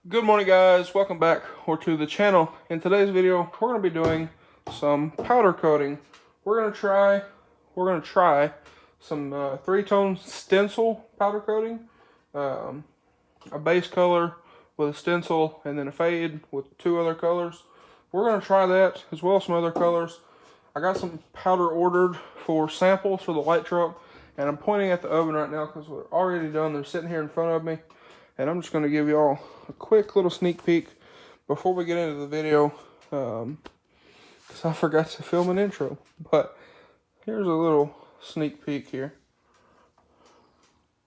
Good morning, guys. Welcome back to the channel. In today's video, we're going to be doing some powder coating. We're going to try some three-tone stencil powder coating, a base color with a stencil, and then a fade with two other colors. We're going to try that as well as some other colors. I got some powder ordered for samples for the light truck, and I'm pointing at the oven right now because we're already done. They're sitting here in front of me. And I'm just going to give y'all a quick little sneak peek before we get into the video, because I forgot to film an intro. But here's a little sneak peek here.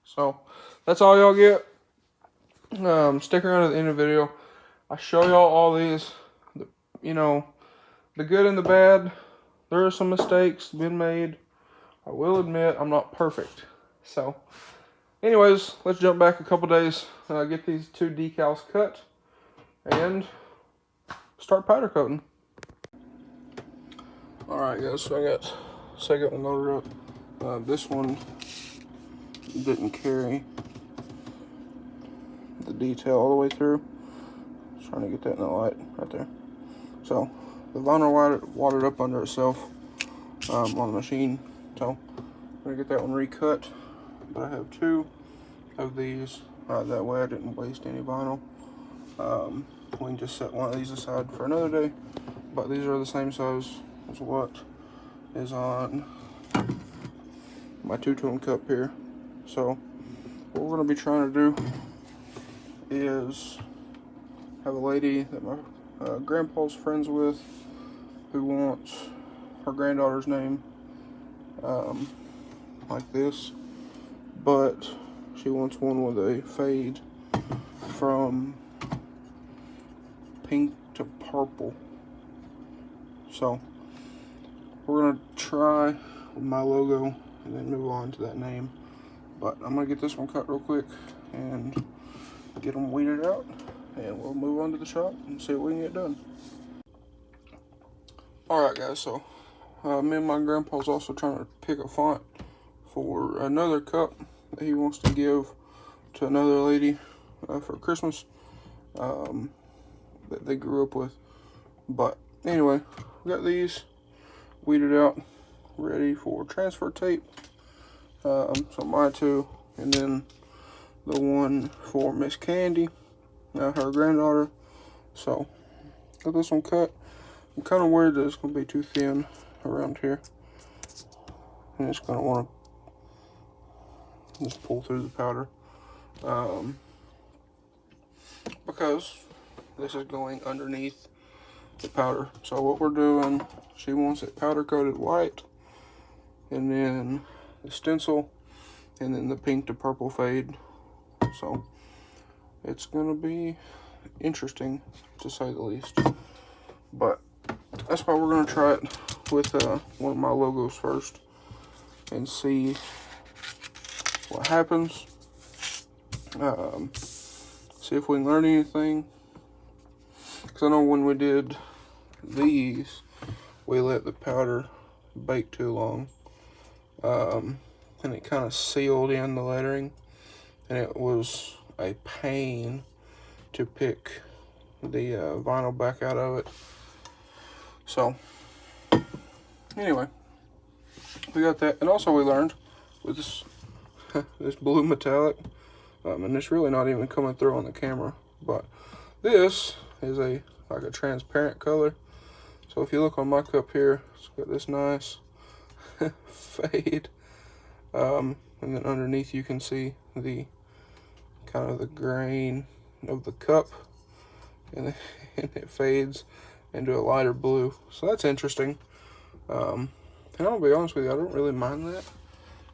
So that's all y'all get. Stick around at the end of the video. I show y'all all these, the good and the bad. There are some mistakes been made. I will admit I'm not perfect. So anyways, let's jump back a couple days, get these two decals cut, and start powder coating. Alright guys, so I got the second one loaded up. This one didn't carry the detail all the way through. Just trying to get that in the light right there. So the vinyl watered up under itself on the machine, so I'm going to get that one recut. But I have two of these, that way I didn't waste any vinyl. We can just set one of these aside for another day, but these are the same size as what is on my two-tone cup here. So what we're going to be trying to do is have a lady that my grandpa's friends with who wants her granddaughter's name like this, but she wants one with a fade from pink to purple. So we're gonna try with my logo and then move on to that name. But I'm gonna get this one cut real quick and get them weeded out, and we'll move on to the shop and see what we can get done. Alright guys, so me and my grandpa's also trying to pick a font for another cup that he wants to give to another lady for Christmas that they grew up with. But anyway, we got these weeded out, ready for transfer tape. So my two, and then the one for Miss Candy, her granddaughter. So got this one cut. I'm kind of worried that it's going to be too thin around here, and it's going to want to just pull through the powder, because this is going underneath the powder. So what we're doing, she wants it powder coated white, and then the stencil, and then the pink to purple fade. So it's gonna be interesting, to say the least. But that's why we're gonna try it with one of my logos first and see what happens. See if we can learn anything, because I know when we did these, we let the powder bake too long, and it kind of sealed in the lettering, and it was a pain to pick the vinyl back out of it. So anyway, we got that, and also we learned with this this blue metallic, and it's really not even coming through on the camera, but this is like a transparent color. So if you look on my cup here, it's got this nice fade, and then underneath you can see the kind of the grain of the cup, and it fades into a lighter blue. So that's interesting, and I'll be honest with you, I don't really mind that.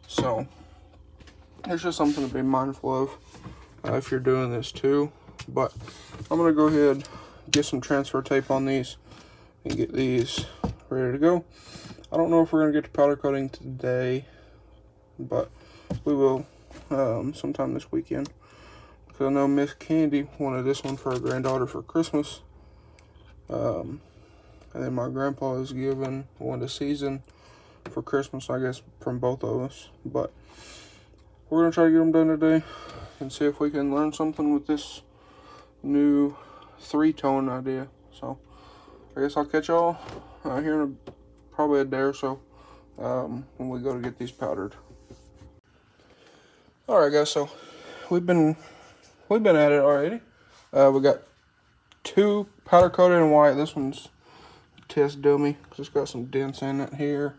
So it's just something to be mindful of if you're doing this too. But I'm gonna go ahead, get some transfer tape on these, and get these ready to go. I don't know if we're gonna get to powder coating today, but we will sometime this weekend, because I know Miss Candy wanted this one for her granddaughter for Christmas, and then my grandpa is giving one to Season for Christmas, I guess, from both of us. But we're gonna try to get them done today and see if we can learn something with this new 3-tone idea. So I guess I'll catch y'all here in probably a day or so when we go to get these powdered. All right, guys. So we've been at it already. We got 2 powder coated in white. This one's test dummy. Just got some dents in it here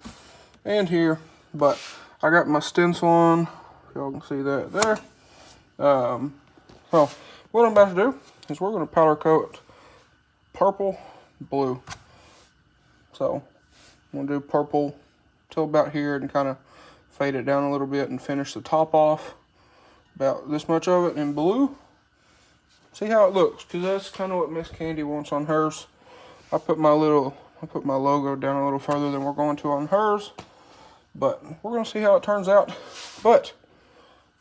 and here, but I got my stencil on. Y'all can see that there. So what I'm about to do is we're going to powder coat purple, blue. So I'm going to do purple till about here and kind of fade it down a little bit and finish the top off. About this much of it in blue. See how it looks, because that's kind of what Miss Candy wants on hers. I put my logo down a little further than we're going to on hers, but we're going to see how it turns out. But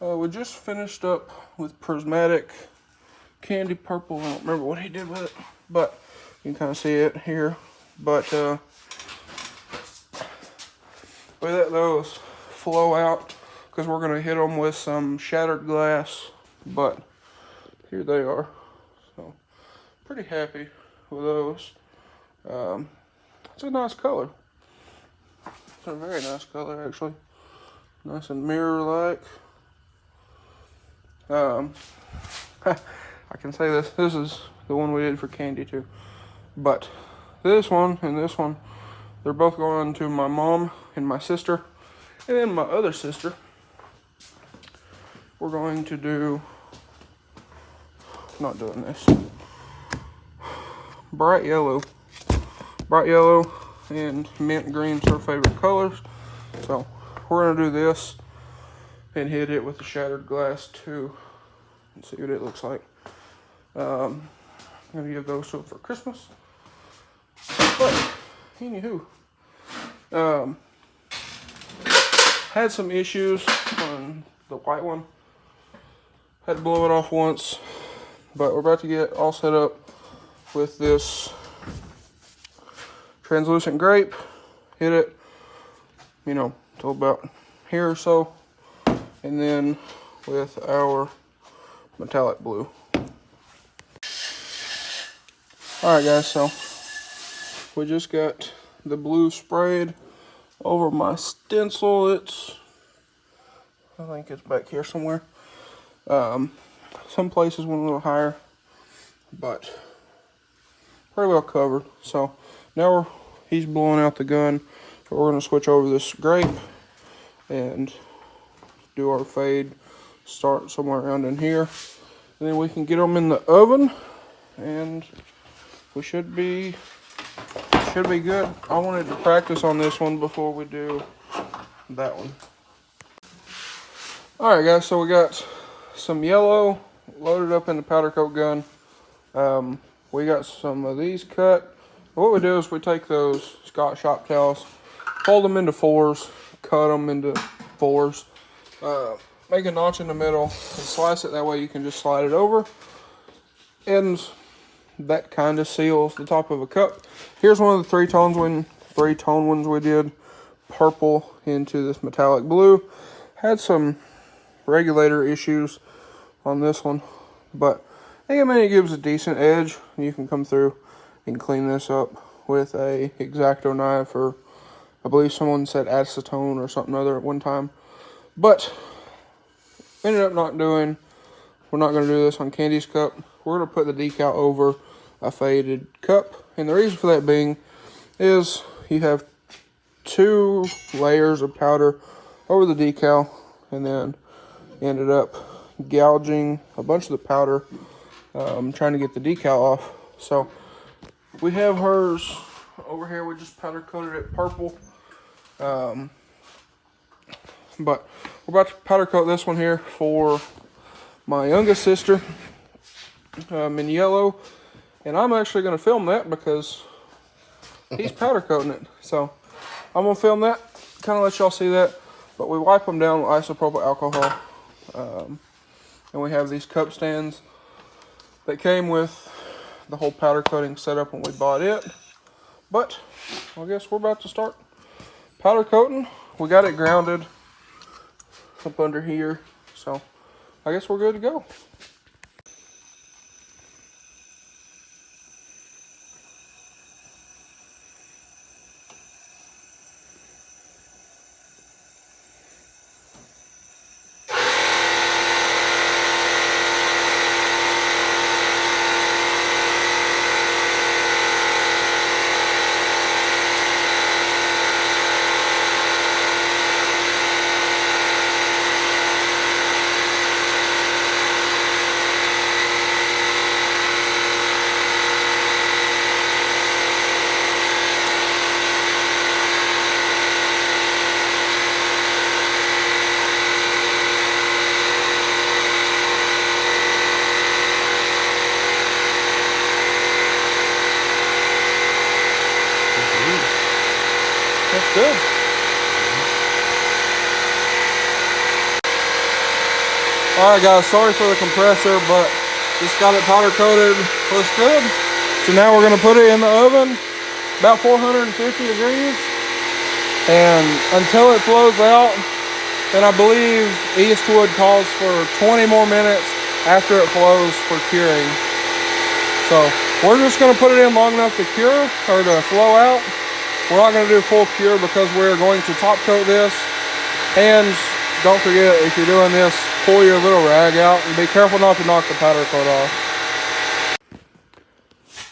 we just finished up with prismatic candy purple. I don't remember what he did with it, but you can kind of see it here. But we let those flow out because we're going to hit them with some shattered glass. But here they are. So pretty happy with those. It's a nice color. It's a very nice color, actually. Nice and mirror-like. I can say this. This is the one we did for Candy too. But this one and this one, they're both going to my mom and my sister. And then my other sister, we're going to do, not doing this, bright yellow and mint green's her favorite colors. So we're going to do this and hit it with the shattered glass too and see what it looks like. I'm going to give those to her for Christmas. But anywho, had some issues on the white one. Had to blow it off once, but we're about to get all set up with this translucent grape. Hit it, you know, till about here or so, and then with our metallic blue. Alright guys, so we just got the blue sprayed over my stencil. I think it's back here somewhere. Some places went a little higher, but pretty well covered. So now he's blowing out the gun. So we're going to switch over this grape and do our fade. Start somewhere around in here, and then we can get them in the oven, and we should be good. I wanted to practice on this one before we do that one. Alright guys, so we got some yellow loaded up in the powder coat gun. We got some of these cut. What we do is we take those Scott shop towels, fold them into 4s, cut them into 4s, make a notch in the middle and slice it. That way you can just slide it over, and that kind of seals the top of a cup. Here's one of the 3-tone ones we did. Purple into this metallic blue. Had some regulator issues on this one, but I mean, it gives a decent edge. You can come through and clean this up with a X-Acto knife, or I believe someone said acetone or something other at one time. But ended up we're not going to do this on Candy's cup. We're going to put the decal over a faded cup, and the reason for that being is you have 2 layers of powder over the decal, and then ended up gouging a bunch of the powder, trying to get the decal off. So we have hers over here. We just powder coated it purple, but we're about to powder coat this one here for my youngest sister in yellow, and I'm actually going to film that because he's powder coating it. So I'm going to film that, kind of let y'all see that. But we wipe them down with isopropyl alcohol. And we have these cup stands that came with the whole powder coating setup when we bought it. But I guess we're about to start powder coating. We got it grounded up under here, so I guess we're good to go. good. Alright guys, sorry for the compressor, but just got it powder coated. Looks good. So now we're going to put it in the oven, about 450 degrees. And until it flows out, then I believe Eastwood calls for 20 more minutes after it flows for curing. So we're just going to put it in long enough to cure or to flow out. We're not going to do full cure because we're going to top coat this. And don't forget, if you're doing this, pull your little rag out and be careful not to knock the powder coat off.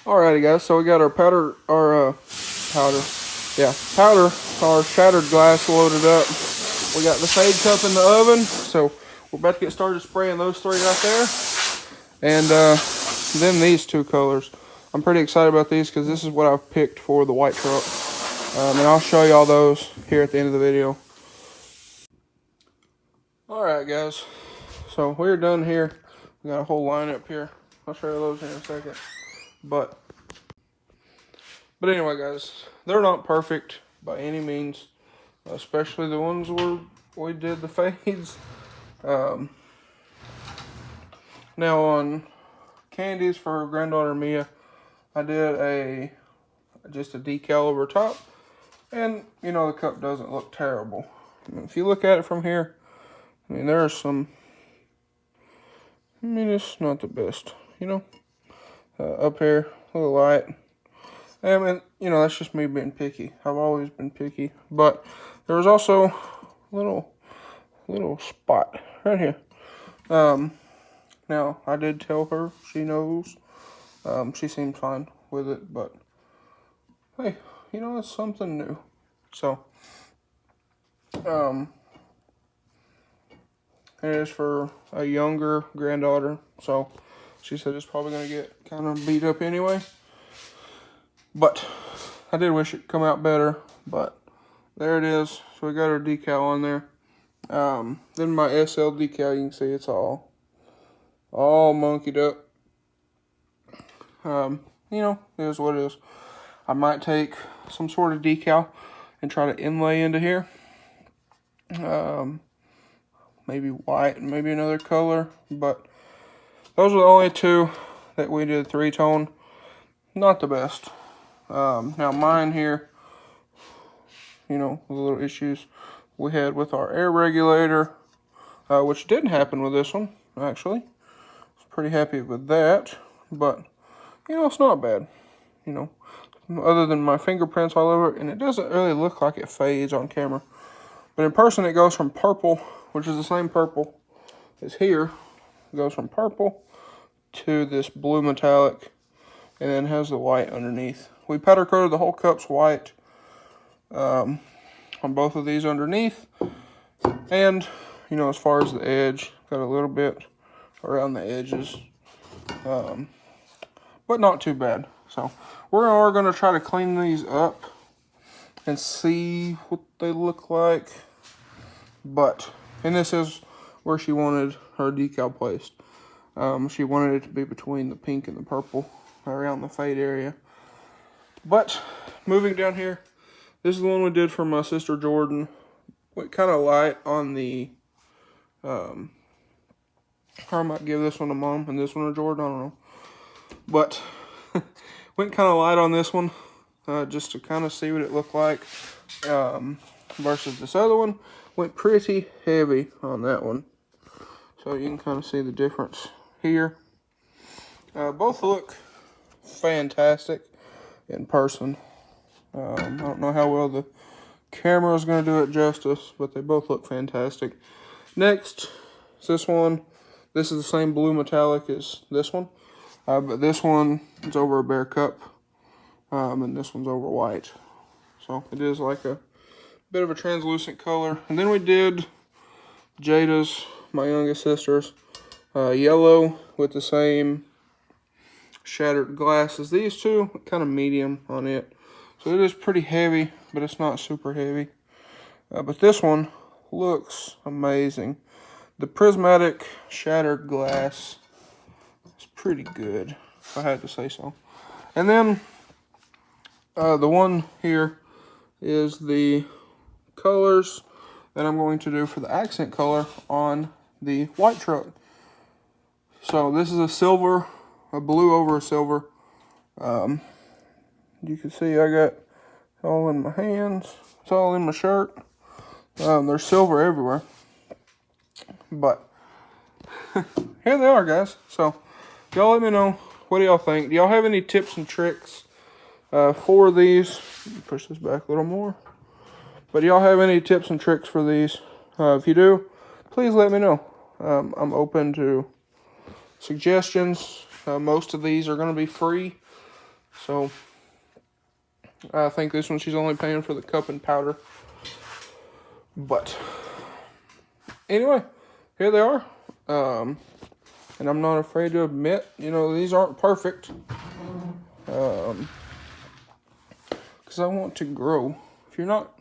Alrighty guys, so we got our powder, our our shattered glass loaded up. We got the fade cup in the oven, so we're about to get started spraying those three right there. And then these two colors. I'm pretty excited about these because this is what I've picked for the white truck. And I'll show you all those here at the end of the video. Alright guys, so we're done here. We got a whole line up here. I'll show you those in a second. But anyway guys, they're not perfect by any means, especially the ones where we did the fades. Now on candies for granddaughter Mia, I did just a decal over top, and you know, the cup doesn't look terrible. I mean, if you look at it from here, I mean, there are some, I mean, it's not the best, you know. Up here, a little light. I mean, you know, that's just me being picky. I've always been picky. But there was also a little spot right here. Now, I did tell her, she knows. She seemed fine with it, but hey, you know, it's something new. So, it is for a younger granddaughter, so she said it's probably going to get kind of beat up anyway. But I did wish it come out better, but there it is. So we got our decal on there. Then my SL decal, you can see it's all monkeyed up. You know, it is what it is. I might take some sort of decal and try to inlay into here. Maybe white and maybe another color, but those are the only two that we did three-tone. Not the best. Now mine here, you know, the little issues we had with our air regulator, which didn't happen with this one, actually. I was pretty happy with that, but, you know, it's not bad, you know, other than my fingerprints all over it, and it doesn't really look like it fades on camera. But in person, it goes from purple, which is the same purple as here. It goes from purple to this blue metallic, and then has the white underneath. We powder coated the whole cups white on both of these underneath. And, you know, as far as the edge, got a little bit around the edges. But not too bad. So, we're going to try to clean these up and see what they look like. But, and this is where she wanted her decal placed. She wanted it to be between the pink and the purple around the fade area. But moving down here, this is the one we did for my sister Jordan. Went kind of light on the, I might give this one to Mom and this one to Jordan, I don't know. But went kind of light on this one, just to kind of see what it looked like, versus this other one. Went pretty heavy on that one. So you can kind of see the difference here. Both look fantastic in person. I don't know how well the camera is going to do it justice, but they both look fantastic. Next is this one. This is the same blue metallic as this one, but this one is over a bare cup, and this one's over white. So it is like a bit of a translucent color. And then we did Jada's, my youngest sister's, yellow with the same shattered glass as these two, kind of medium on it. So it is pretty heavy, but it's not super heavy. But this one looks amazing. The prismatic shattered glass is pretty good, if I had to say so. And then the one here is the colors that I'm going to do for the accent color on the white truck. So this is a silver, a blue over a silver. You can see I got all in my hands. It's all in my shirt. There's silver everywhere. But here they are, guys. So y'all let me know, what do y'all think? Do y'all have any tips and tricks for these? Push this back a little more. But do y'all have any tips and tricks for these? If you do, please let me know. I'm open to suggestions. Most of these are going to be free. So I think this one she's only paying for the cup and powder. But anyway, here they are. And I'm not afraid to admit, you know, these aren't perfect. Because I want to grow. If you're not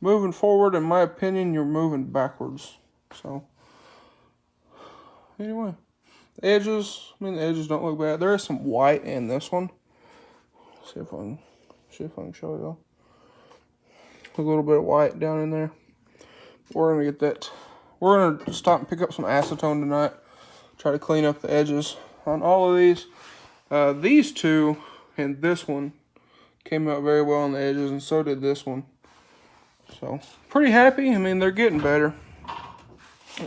moving forward, in my opinion, you're moving backwards. So anyway, the edges, I mean, the edges don't look bad. There is some white in this one. See if I can show y'all. A little bit of white down in there. We're gonna get that. We're gonna stop and pick up some acetone tonight. Try to clean up the edges on all of these. These two and this one came out very well on the edges, and so did this one. So pretty happy. I mean, they're getting better.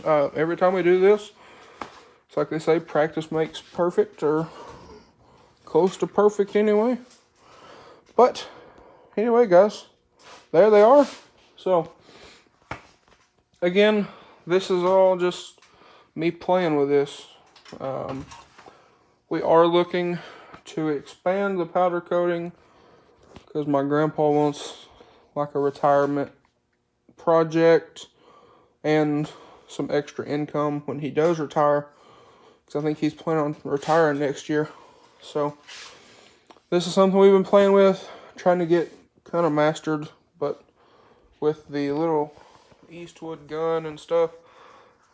Every time we do this, it's like they say, practice makes perfect, or close to perfect anyway. But anyway, guys, there they are. So again, this is all just me playing with this. We are looking to expand the powder coating because my grandpa wants like a retirement project and some extra income when he does retire, because I think he's planning on retiring next year. So this is something we've been playing with, trying to get kind of mastered, but with the little Eastwood gun and stuff,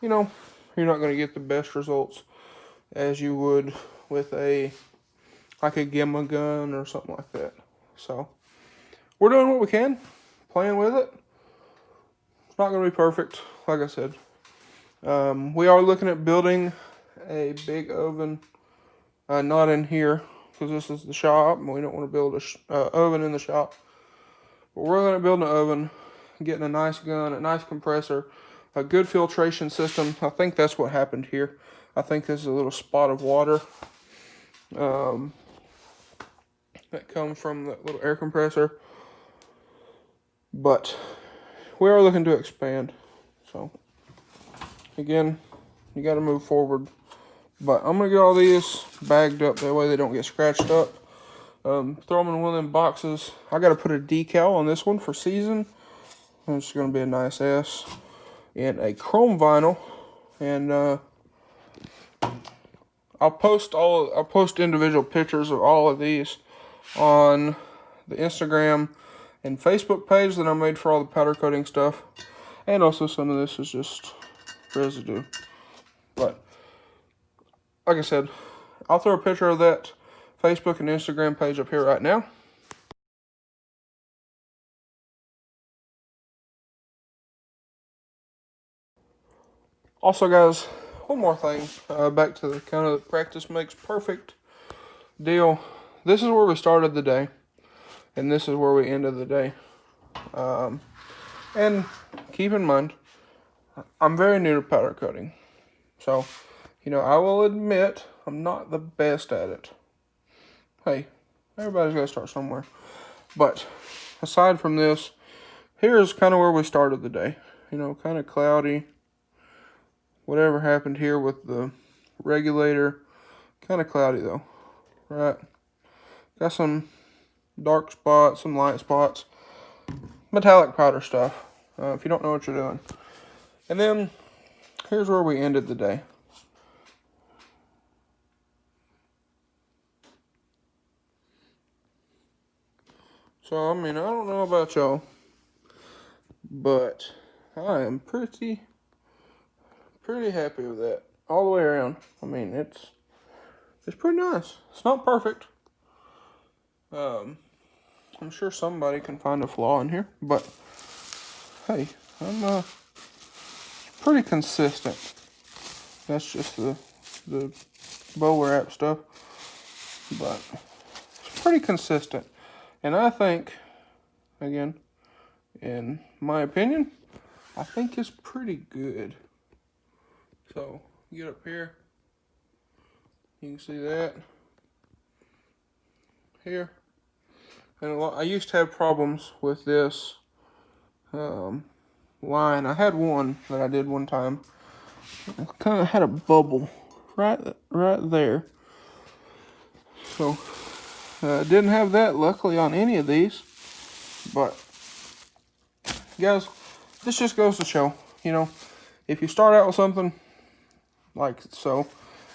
you know, you're not going to get the best results as you would with like a Gamma gun or something like that. So we're doing what we can, playing with it. It's not going to be perfect, like I said. We are looking at building a big oven, not in here, because this is the shop, and we don't want to build a oven in the shop. But we're going to build an oven, getting a nice gun, a nice compressor, a good filtration system. I think that's what happened here. I think this is a little spot of water that comes from that little air compressor. But we are looking to expand. So again, you got to move forward. But I'm going to get all these bagged up, that way they don't get scratched up. Throw them in one of them boxes. I got to put a decal on this one for season. It's going to be a nice S in a chrome vinyl. And I'll post individual pictures of all of these on the Instagram and Facebook page that I made for all the powder coating stuff. And also some of this is just residue. But like I said, I'll throw a picture of that Facebook and Instagram page up here right now. Also, guys, one more thing. Back to the kind of practice makes perfect deal. This is where we started the day, and this is where we ended the day. And keep in mind, I'm very new to powder coating. So, you know, I will admit I'm not the best at it. Hey, everybody's got to start somewhere. But aside from this, here's kind of where we started the day. You know, kind of cloudy. Whatever happened here with the regulator, kind of cloudy though, right? Got some dark spots, some light spots, metallic powder stuff, if you don't know what you're doing. And then, here's where we ended the day. So, I mean, I don't know about y'all, but I am pretty happy with that all the way around. I mean, it's pretty nice. It's not perfect. I'm sure somebody can find a flaw in here, but hey, I'm pretty consistent. That's just the bow wrap stuff, but it's pretty consistent. And I think, again, in my opinion, I think it's pretty good. So, get up here, you can see that here. And I used to have problems with this line. I had one that I did one time. It kind of had a bubble right there. So, didn't have that luckily on any of these. But, guys, this just goes to show, you know, if you start out with something like so,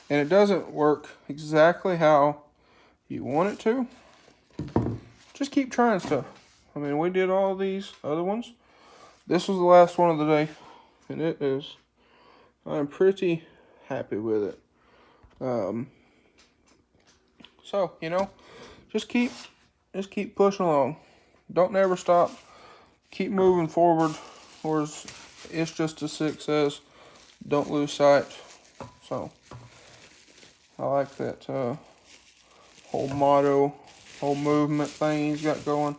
and it doesn't work exactly how you want it to, just keep trying stuff. I mean, we did all these other ones. This was the last one of the day, and it is, I'm pretty happy with it. So, you know, just keep pushing along. Don't never stop. Keep moving forward. Or as It's Just a Six says, don't lose sight. So, I like that whole motto, whole movement thing he's got going.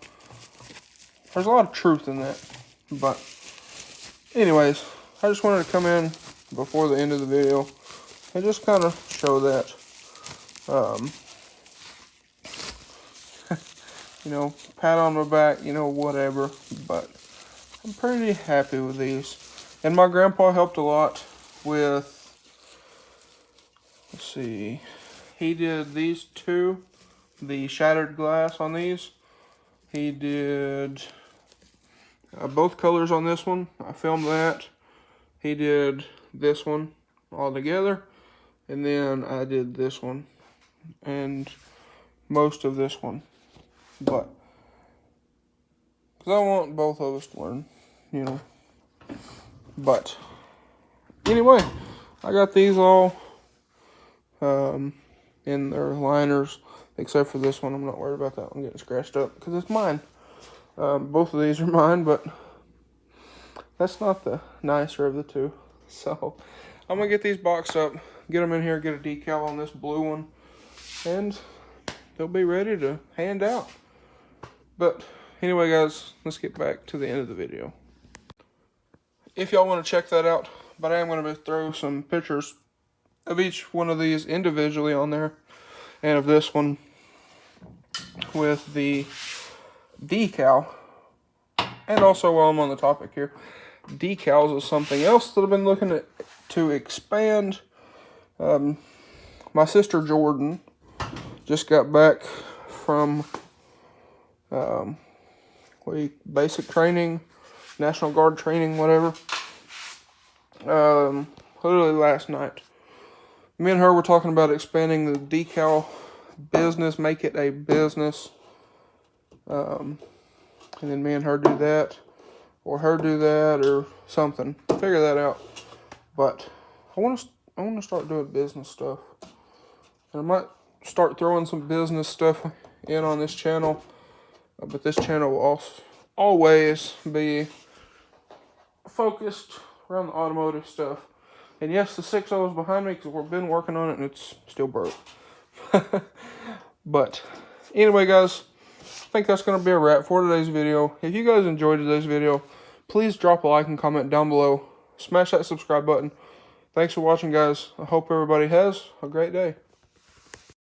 There's a lot of truth in that. But, anyways, I just wanted to come in before the end of the video and just kind of show that. You know, pat on my back, you know, whatever. But I'm pretty happy with these. And my grandpa helped a lot with, let's see, he did these two, the shattered glass on these. He did both colors on this one. I filmed that. He did this one all together. And then I did this one. And most of this one. But, because I want both of us to learn, you know. But, anyway, I got these all in their liners. Except for this one. I'm not worried about that one getting scratched up. Because it's mine. Both of these are mine, but that's not the nicer of the two. So, I'm going to get these boxed up, get them in here, get a decal on this blue one, and they'll be ready to hand out. But, anyway guys, let's get back to the end of the video. If y'all want to check that out, but I am going to throw some pictures of each one of these individually on there, and of this one with the decal. And also, while I'm on the topic here, decals is something else that I've been looking to expand. My sister Jordan just got back from basic training, National Guard training, whatever. Literally last night. Me and her were talking about expanding the decal business, make it a business. And then me and her do that, or her do that, or something. Figure that out. But I want to start doing business stuff, and I might start throwing some business stuff in on this channel. But this channel will also always be focused around the automotive stuff. And yes, the 6.0 is behind me because we've been working on it and it's still broke. But anyway, guys, I think that's going to be a wrap for today's video. If you guys enjoyed today's video, please drop a like and comment down below. Smash that subscribe button. Thanks for watching, guys. I hope everybody has a great day.